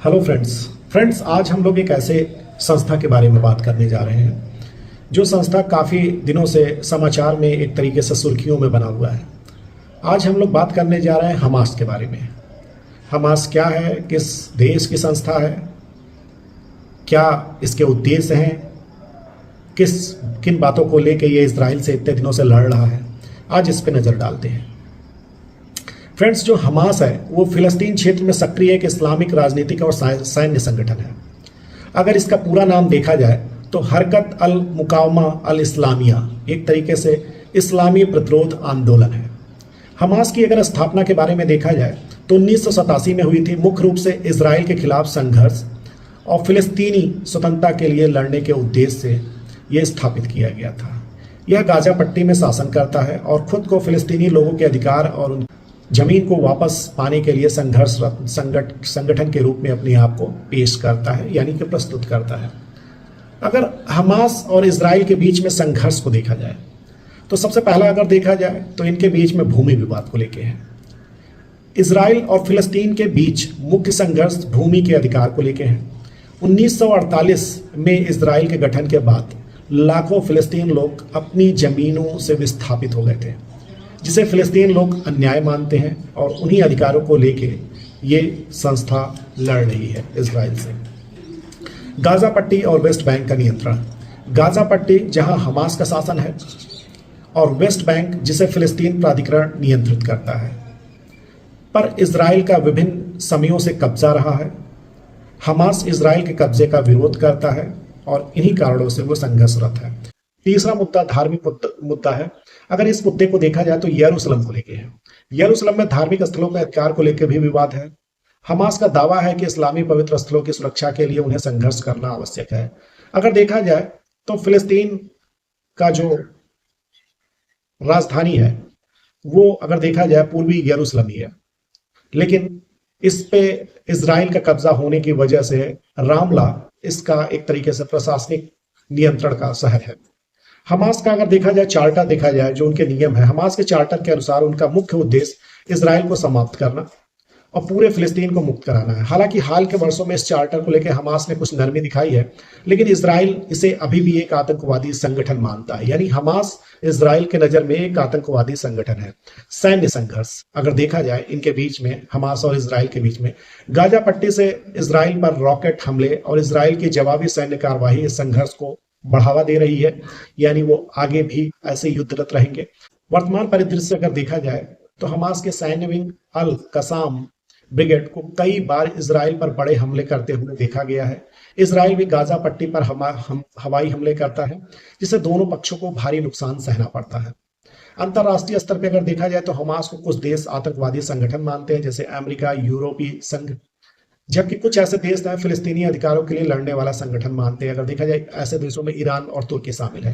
Hello friends आज हम लोग एक ऐसे संस्था के बारे में बात करने जा रहे हैं जो संस्था काफ़ी दिनों से समाचार में एक तरीके से सुर्खियों में बना हुआ है। आज हम लोग बात करने जा रहे हैं हमास के बारे में। हमास क्या है, किस देश की संस्था है, क्या इसके उद्देश्य हैं, किन बातों को लेकर ये इजराइल से इतने दिनों से लड़ रहा है, आज इस पे नज़र डालते हैं। फ्रेंड्स, जो हमास है वो फिलिस्तीन क्षेत्र में सक्रिय एक इस्लामिक राजनीतिक और सैन्य संगठन है। अगर इसका पूरा नाम देखा जाए तो हरकत अल मुकावमा अल इस्लामिया एक तरीके से इस्लामी प्रतिरोध आंदोलन है। हमास की अगर स्थापना के बारे में देखा जाए तो 1987 में हुई थी, मुख्य रूप से इजराइल के खिलाफ संघर्ष और फिलिस्तीनी स्वतंत्रता के लिए लड़ने के उद्देश्य से यह स्थापित किया गया था। यह गाजा पट्टी में शासन करता है और खुद को फिलिस्तीनी लोगों के अधिकार और जमीन को वापस पाने के लिए संघर्षरत संगठन के रूप में अपने आप को पेश करता है, यानी कि प्रस्तुत करता है। अगर हमास और इजराइल के बीच में संघर्ष को देखा जाए तो सबसे पहला अगर देखा जाए तो इनके बीच में भूमि विवाद को लेकर है। इजराइल और फिलिस्तीन के बीच मुख्य संघर्ष भूमि के अधिकार को लेकर है। 1948 में इजराइल के गठन के बाद लाखों फिलिस्तीन लोग अपनी जमीनों से विस्थापित हो गए थे, जिसे फिलिस्तीन लोग अन्याय मानते हैं और उन्हीं अधिकारों को लेके ये संस्था लड़ रही है इजराइल से। गाजा पट्टी और वेस्ट बैंक का नियंत्रण। गाजा पट्टी जहां हमास का शासन है और वेस्ट बैंक जिसे फिलिस्तीन प्राधिकरण नियंत्रित करता है, पर इजराइल का विभिन्न समयों से कब्जा रहा है। हमास इजराइल के कब्जे का विरोध करता है और इन्हीं कारणों से वो संघर्षरत है। तीसरा मुद्दा धार्मिक मुद्दा है। अगर इस मुद्दे को देखा जाए तो यरूशलेम को लेकर है। यरूशलेम में धार्मिक स्थलों के अधिकार को लेकर भी विवाद है। हमास का दावा है कि इस्लामी पवित्र स्थलों की सुरक्षा के लिए उन्हें संघर्ष करना आवश्यक है। अगर देखा जाए तो फिलिस्तीन का जो राजधानी है वो अगर देखा जाए पूर्वी यरूशलेम ही है, लेकिन इस पे इजराइल का कब्जा होने की वजह से रामला इसका एक तरीके से प्रशासनिक नियंत्रण का शहर है। हमास का अगर देखा जाए चार्टर देखा जाए, जो उनके नियम है, हमास के चार्टर के अनुसार उनका मुख्य उद्देश्य इजराइल को समाप्त करना और पूरे फिलिस्तीन को मुक्त कराना है। हालांकि हाल के वर्षों में इस चार्टर को लेकर हमास ने कुछ नरमी दिखाई है, लेकिन इजराइल इसे अभी भी एक आतंकवादी संगठन मानता है। यानी हमास इजराइल के नजर में एक आतंकवादी संगठन है। सैन्य संघर्ष अगर देखा जाए इनके बीच में, हमास और इजराइल के बीच में, गाजा पट्टी से इजराइल पर रॉकेट हमले और इजराइल की जवाबी सैन्य कार्यवाही इस संघर्ष को बढ़ावा दे रही है, यानी वो आगे भी ऐसे युद्धरत रहेंगे। वर्तमान परिदृश्य अगर देखा जाए तो हमास के सैन्य विंग अल कसाम ब्रिगेड को कई बार इजराइल पर बड़े हमले करते हुए देखा गया है। इजराइल भी गाजा पट्टी पर हवाई हमले करता है, जिससे दोनों पक्षों को भारी नुकसान सहना पड़ता है। अंतरराष्ट्रीय स्तर पर अगर देखा जाए तो हमास को कुछ देश आतंकवादी संगठन मानते हैं, जैसे अमेरिका, यूरोपीय संघ, जबकि कुछ ऐसे देश हैं फिलिस्तीनी अधिकारों के लिए लड़ने वाला संगठन मानते हैं। अगर देखा जाए ऐसे देशों में ईरान और तुर्की शामिल है।